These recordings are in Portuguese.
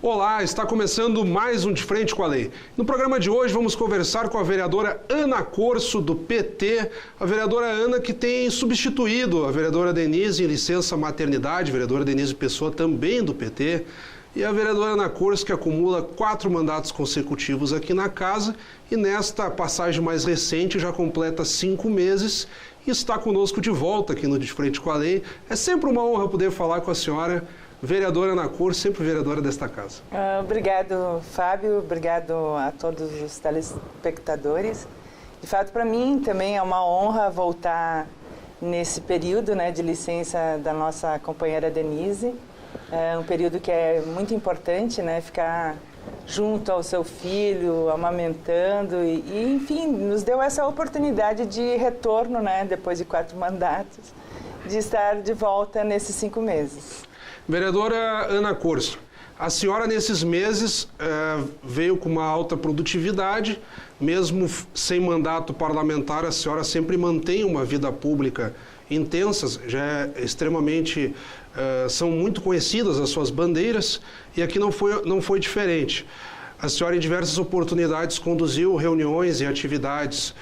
Olá, está começando mais um De Frente com a Lei. No programa de hoje vamos conversar com a vereadora Ana Corso, do PT. A vereadora Ana que tem substituído a vereadora Denise em licença maternidade, vereadora Denise Pessoa também do PT. E a vereadora Ana Corso que acumula 4 mandatos consecutivos aqui na casa e nesta passagem mais recente já completa 5 meses e está conosco de volta aqui no De Frente com a Lei. É sempre uma honra poder falar com a senhora, vereadora Ana Corso, sempre vereadora desta casa. Obrigado, Fábio. Obrigado a todos os telespectadores. De fato, para mim também é uma honra voltar nesse período, de licença da nossa companheira Denise. É um período que é muito importante, ficar junto ao seu filho, amamentando e enfim, nos deu essa oportunidade de retorno, depois de 4 mandatos, de estar de volta nesses 5 meses. Vereadora Ana Corso, a senhora nesses meses veio com uma alta produtividade, mesmo sem mandato parlamentar, a senhora sempre mantém uma vida pública intensa, já é extremamente, são muito conhecidas as suas bandeiras e aqui não foi diferente. A senhora em diversas oportunidades conduziu reuniões e atividades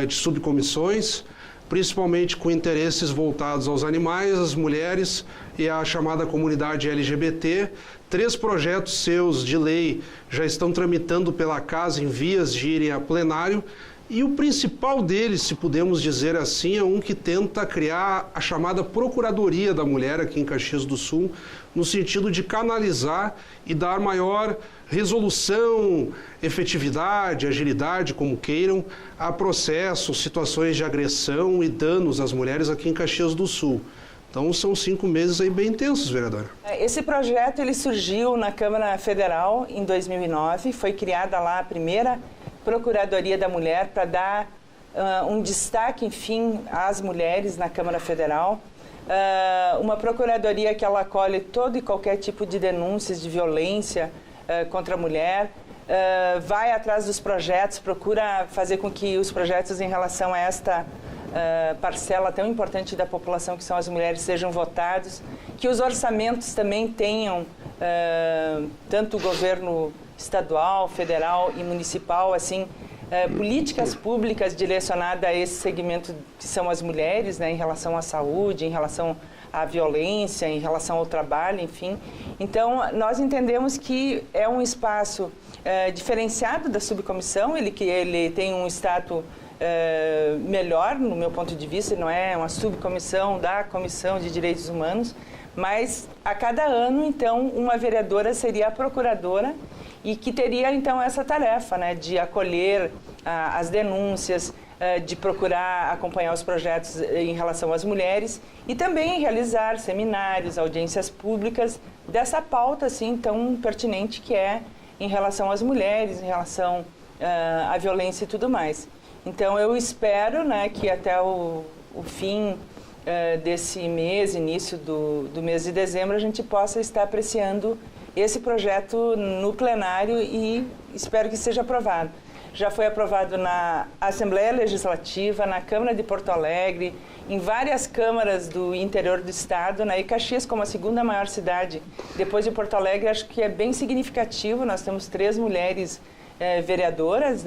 de subcomissões, principalmente com interesses voltados aos animais, às mulheres e à chamada comunidade LGBT. 3 projetos seus de lei já estão tramitando pela casa em vias de irem a plenário e o principal deles, se podemos dizer assim, é um que tenta criar a chamada Procuradoria da Mulher aqui em Caxias do Sul, no sentido de canalizar e dar maior resolução, efetividade, agilidade, como queiram, a processos, situações de agressão e danos às mulheres aqui em Caxias do Sul. Então são 5 meses aí bem intensos, vereadora. Esse projeto ele surgiu na Câmara Federal em 2009, foi criada lá a primeira Procuradoria da Mulher para dar um destaque, enfim, às mulheres na Câmara Federal. Uma procuradoria que ela acolhe todo e qualquer tipo de denúncias de violência contra a mulher, vai atrás dos projetos, procura fazer com que os projetos em relação a esta parcela tão importante da população que são as mulheres sejam votados, que os orçamentos também tenham tanto o governo estadual, federal e municipal, assim, políticas públicas direcionadas a esse segmento que são as mulheres, em relação à saúde, em relação à violência, em relação ao trabalho, enfim. Então, nós entendemos que é um espaço diferenciado da subcomissão, ele tem um status melhor, no meu ponto de vista, não é uma subcomissão da Comissão de Direitos Humanos, mas a cada ano, então, uma vereadora seria a procuradora e que teria, então, essa tarefa, de acolher as denúncias, de procurar acompanhar os projetos em relação às mulheres e também realizar seminários, audiências públicas dessa pauta, assim, tão pertinente que é em relação às mulheres, em relação à violência e tudo mais. Então, eu espero, que até o fim desse mês, início do mês de dezembro, a gente possa estar apreciando esse projeto no plenário e espero que seja aprovado. Já foi aprovado na Assembleia Legislativa, na Câmara de Porto Alegre, em várias câmaras do interior do estado, e Caxias, como a segunda maior cidade, depois de Porto Alegre, acho que é bem significativo. Nós temos 3 mulheres vereadoras,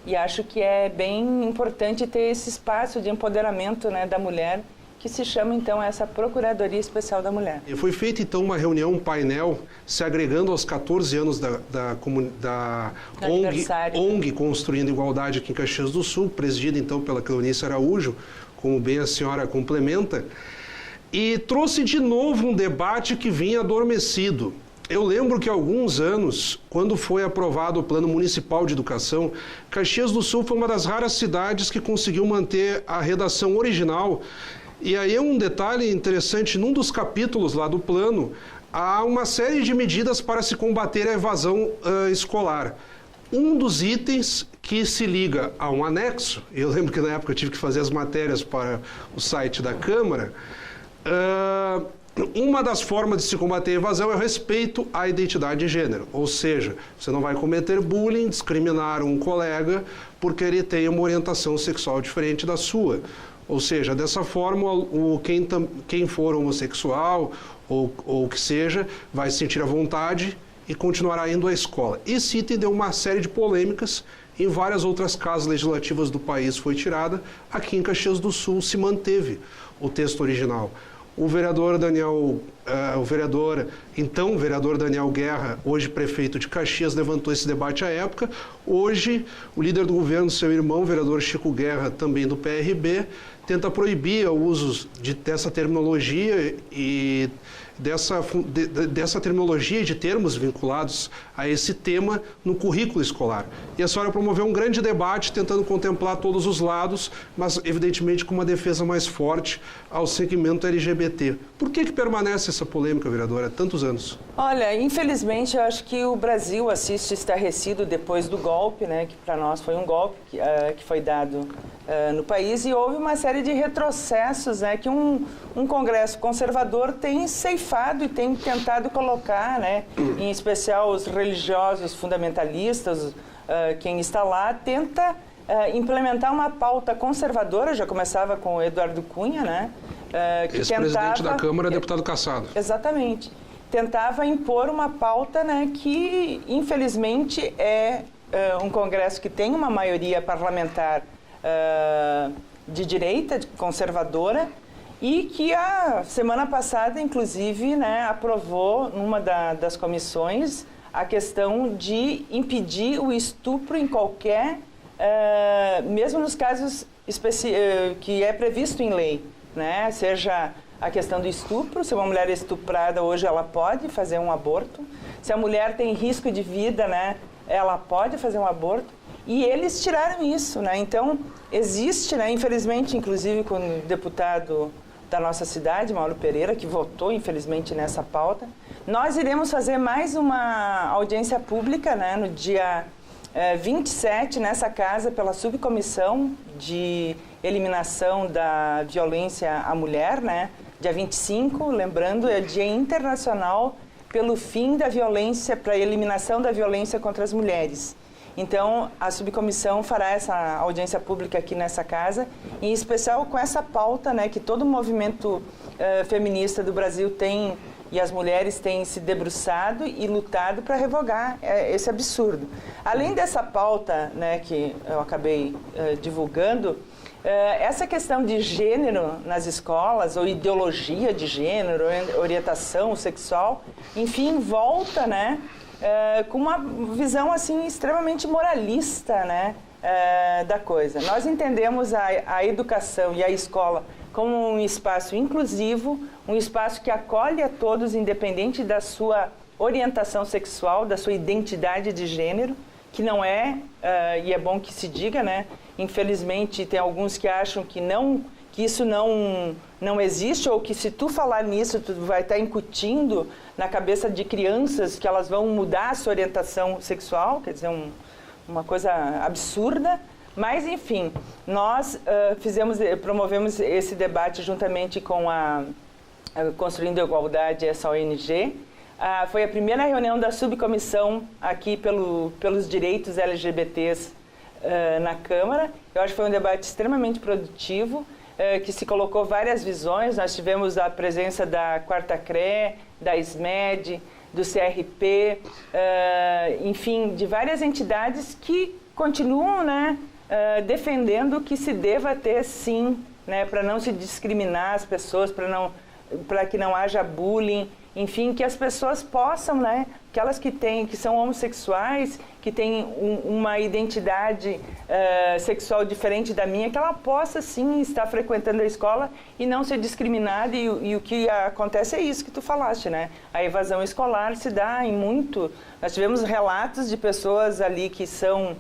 e acho que é bem importante ter esse espaço de empoderamento da mulher, que se chama, então, essa Procuradoria Especial da Mulher. E foi feita, então, uma reunião, um painel, se agregando aos 14 anos da ONG Construindo Igualdade aqui em Caxias do Sul, presidida, então, pela Cleonice Araújo, como bem a senhora complementa, e trouxe de novo um debate que vinha adormecido. Eu lembro que há alguns anos, quando foi aprovado o Plano Municipal de Educação, Caxias do Sul foi uma das raras cidades que conseguiu manter a redação original. E aí é um detalhe interessante, num dos capítulos lá do plano, há uma série de medidas para se combater a evasão escolar. Um dos itens que se liga a um anexo, eu lembro que na época eu tive que fazer as matérias para o site da Câmara, uma das formas de se combater a evasão é o respeito à identidade de gênero, ou seja, você não vai cometer bullying, discriminar um colega porque ele tem uma orientação sexual diferente da sua. Ou seja, dessa forma, quem for homossexual ou o que seja, vai se sentir à vontade e continuará indo à escola. Esse item deu uma série de polêmicas. Em várias outras casas legislativas do país foi tirada. Aqui em Caxias do Sul se manteve o texto original. O vereador então vereador Daniel Guerra, hoje prefeito de Caxias, levantou esse debate à época. Hoje, o líder do governo, seu irmão, o vereador Chico Guerra, também do PRB, tenta proibir o uso dessa terminologia e dessa terminologia de termos vinculados a esse tema no currículo escolar. E a senhora promoveu um grande debate tentando contemplar todos os lados, mas evidentemente com uma defesa mais forte ao segmento LGBT. Por que permanece essa polêmica, vereadora, há tantos anos? Olha, infelizmente eu acho que o Brasil assiste estarrecido depois do golpe, né, que para nós foi um golpe que foi dado no país, e houve uma série de retrocessos, né, que um Congresso conservador tem ceifado e tem tentado colocar, né, em especial os religiosos fundamentalistas, quem está lá, tenta implementar uma pauta conservadora, já começava com o Eduardo Cunha, né, que ex-presidente da Câmara, deputado cassado. Exatamente. Tentava impor uma pauta, né, que infelizmente é um Congresso que tem uma maioria parlamentar de direita, conservadora, e que a semana passada, inclusive, né, aprovou numa das comissões a questão de impedir o estupro em qualquer, mesmo nos casos que é previsto em lei, né, seja a questão do estupro, se uma mulher é estuprada hoje ela pode fazer um aborto, se a mulher tem risco de vida, né, ela pode fazer um aborto. E eles tiraram isso, né? Então, existe, né, infelizmente, inclusive com o deputado da nossa cidade, Mauro Pereira, que votou, infelizmente, nessa pauta. Nós iremos fazer mais uma audiência pública, né, no dia 27, nessa casa, pela subcomissão de eliminação da violência à mulher, né? Dia 25, lembrando, é Dia Internacional pelo fim da violência, para a eliminação da violência contra as mulheres. Então, a subcomissão fará essa audiência pública aqui nessa casa, em especial com essa pauta, né, que todo o movimento feminista do Brasil tem, e as mulheres têm se debruçado e lutado para revogar esse absurdo. Além dessa pauta, né, que eu acabei divulgando, essa questão de gênero nas escolas, ou ideologia de gênero, orientação sexual, enfim, volta, né, com uma visão assim extremamente moralista, né, da coisa. Nós entendemos a educação e a escola como um espaço inclusivo, um espaço que acolhe a todos, independente da sua orientação sexual, da sua identidade de gênero, que não é, e é bom que se diga, né, infelizmente tem alguns que acham que isso não existe, ou que se tu falar nisso, tu vai estar incutindo na cabeça de crianças que elas vão mudar a sua orientação sexual, quer dizer, uma coisa absurda. Mas, enfim, nós promovemos esse debate juntamente com a Construindo a Igualdade, essa ONG. Foi a primeira reunião da subcomissão aqui pelos direitos LGBTs na Câmara. Eu acho que foi um debate extremamente produtivo, que se colocou várias visões. Nós tivemos a presença da Quarta CRE, da SMED, do CRP, enfim, de várias entidades que continuam, né, defendendo que se deva ter, sim, né, para não se discriminar as pessoas, para que não haja bullying, enfim, que as pessoas possam, né, aquelas que são homossexuais, que têm uma identidade sexual diferente da minha, que ela possa, sim, estar frequentando a escola e não ser discriminada. E o que acontece é isso que tu falaste, né? A evasão escolar se dá em muito... Nós tivemos relatos de pessoas ali que são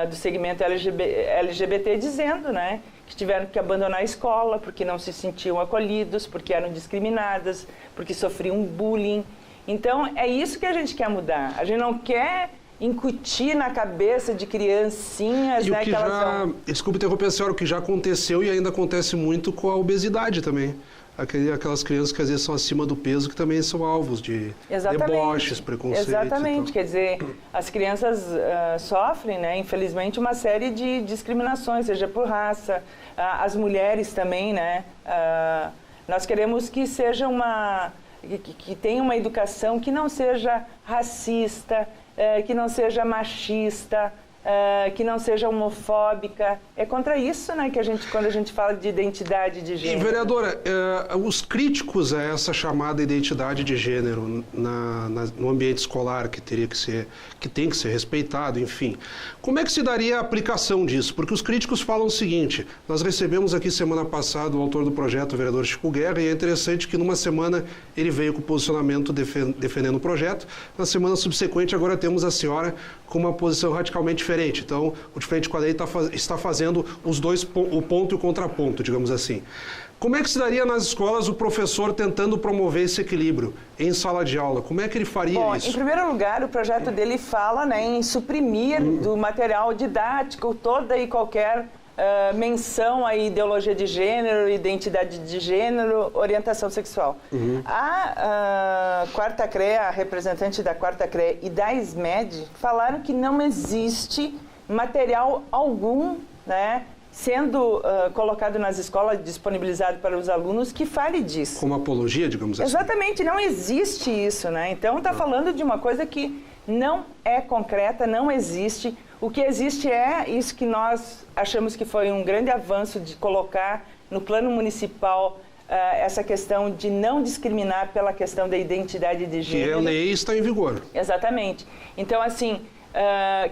do segmento LGBT dizendo, né, que tiveram que abandonar a escola porque não se sentiam acolhidos, porque eram discriminadas, porque sofriam bullying. Então, é isso que a gente quer mudar. A gente não quer incutir na cabeça de criancinhas, e né, o que elas vão... Desculpe interromper a senhora, o que já aconteceu e ainda acontece muito com a obesidade também. aquelas crianças que às vezes são acima do peso, que também são alvos de deboches, preconceitos. Exatamente, quer dizer, as crianças sofrem, né, infelizmente, uma série de discriminações, seja por raça, as mulheres também, né, nós queremos que seja que tenha uma educação que não seja racista, que não seja machista, que não seja homofóbica. É contra isso, né, que quando a gente fala de identidade de gênero. E, vereadora, os críticos a essa chamada identidade de gênero no ambiente escolar, que tem que ser respeitado, enfim, como é que se daria a aplicação disso? Porque os críticos falam o seguinte: nós recebemos aqui semana passada o autor do projeto, o vereador Chico Guerra, e é interessante que numa semana ele veio com o posicionamento defendendo o projeto, na semana subsequente agora temos a senhora com uma posição radicalmente diferente. Então, o Diferente com a Lei está fazendo os dois, o ponto e o contraponto, digamos assim. Como é que se daria nas escolas o professor tentando promover esse equilíbrio em sala de aula? Como é que ele faria isso? Em primeiro lugar, o projeto dele fala, né, em suprimir do material didático toda e qualquer menção à ideologia de gênero, identidade de gênero, orientação sexual. A Quarta CREA, a representante da Quarta CREA e da SMED falaram que não existe material algum, né, sendo colocado nas escolas, disponibilizado para os alunos, que fale disso. Como apologia, digamos assim? Exatamente, não existe isso, né? Então, está falando de uma coisa que não é concreta, não existe. O que existe é isso que nós achamos que foi um grande avanço de colocar no plano municipal essa questão de não discriminar pela questão da identidade de gênero. Que a lei está em vigor. Exatamente. Então, assim,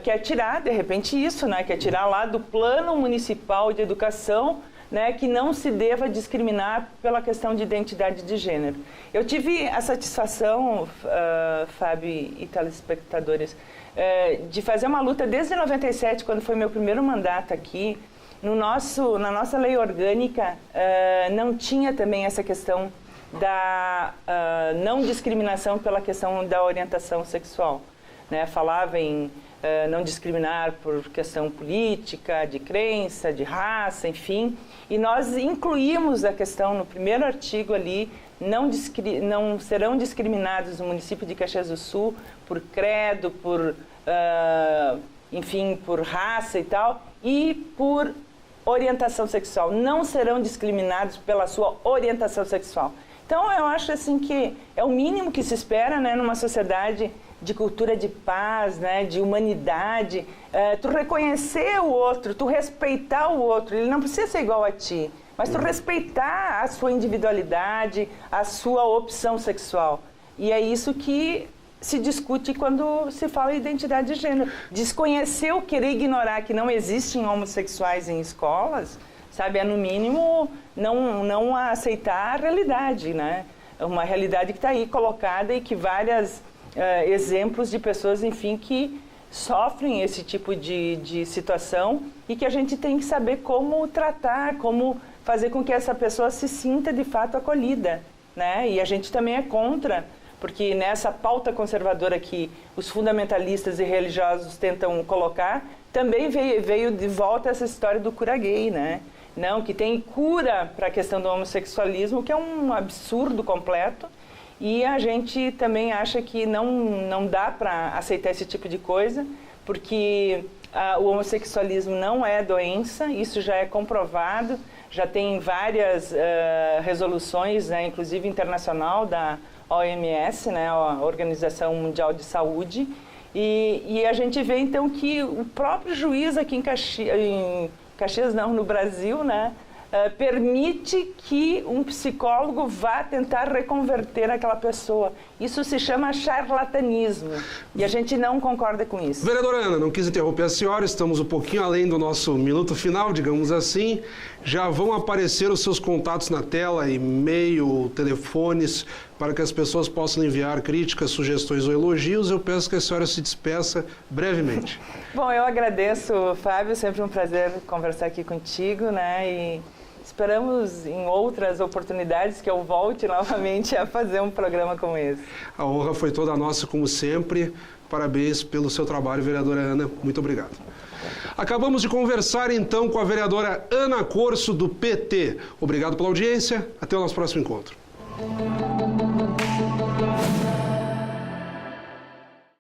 quer tirar, de repente, isso, né? Quer tirar lá do plano municipal de educação, né, que não se deva discriminar pela questão de identidade de gênero. Eu tive a satisfação, Fábio e telespectadores, de fazer uma luta desde 97, quando foi meu primeiro mandato aqui. Na nossa lei orgânica não tinha também essa questão da não discriminação pela questão da orientação sexual, né? Falava em não discriminar por questão política, de crença, de raça, enfim. E nós incluímos a questão no primeiro artigo ali: não serão discriminados no município de Caxias do Sul por credo, enfim, por raça e tal, e por orientação sexual. Não serão discriminados pela sua orientação sexual. Então, eu acho assim que é o mínimo que se espera, né, numa sociedade de cultura de paz, né, de humanidade, tu reconhecer o outro, tu respeitar o outro. Ele não precisa ser igual a ti, mas tu respeitar a sua individualidade, a sua opção sexual. E é isso que se discute quando se fala em identidade de gênero. Desconhecer ou querer ignorar que não existem homossexuais em escolas, sabe, é no mínimo não aceitar a realidade, né? Uma realidade que está aí colocada e que vários exemplos de pessoas, enfim, que sofrem esse tipo de situação e que a gente tem que saber como tratar, como fazer com que essa pessoa se sinta de fato acolhida, né? E a gente também é contra, porque nessa pauta conservadora que os fundamentalistas e religiosos tentam colocar, também veio de volta essa história do cura gay, né? Não, que tem cura para a questão do homossexualismo, que é um absurdo completo, e a gente também acha que não dá para aceitar esse tipo de coisa, porque o homossexualismo não é doença, isso já é comprovado, já tem várias resoluções, né, inclusive internacional, da OMS, né, a Organização Mundial de Saúde, e a gente vê então que o próprio juiz aqui em Caxias não, no Brasil, né, permite que um psicólogo vá tentar reconverter aquela pessoa. Isso se chama charlatanismo e a gente não concorda com isso. Vereadora Ana, não quis interromper a senhora, estamos um pouquinho além do nosso minuto final, digamos assim. Já vão aparecer os seus contatos na tela, e-mail, telefones, para que as pessoas possam enviar críticas, sugestões ou elogios. Eu peço que a senhora se despeça brevemente. Bom, eu agradeço, Fábio, sempre um prazer conversar aqui contigo, né? esperamos em outras oportunidades que eu volte novamente a fazer um programa como esse. A honra foi toda nossa, como sempre. Parabéns pelo seu trabalho, vereadora Ana. Muito obrigado. Acabamos de conversar, então, com a vereadora Ana Corso, do PT. Obrigado pela audiência. Até o nosso próximo encontro.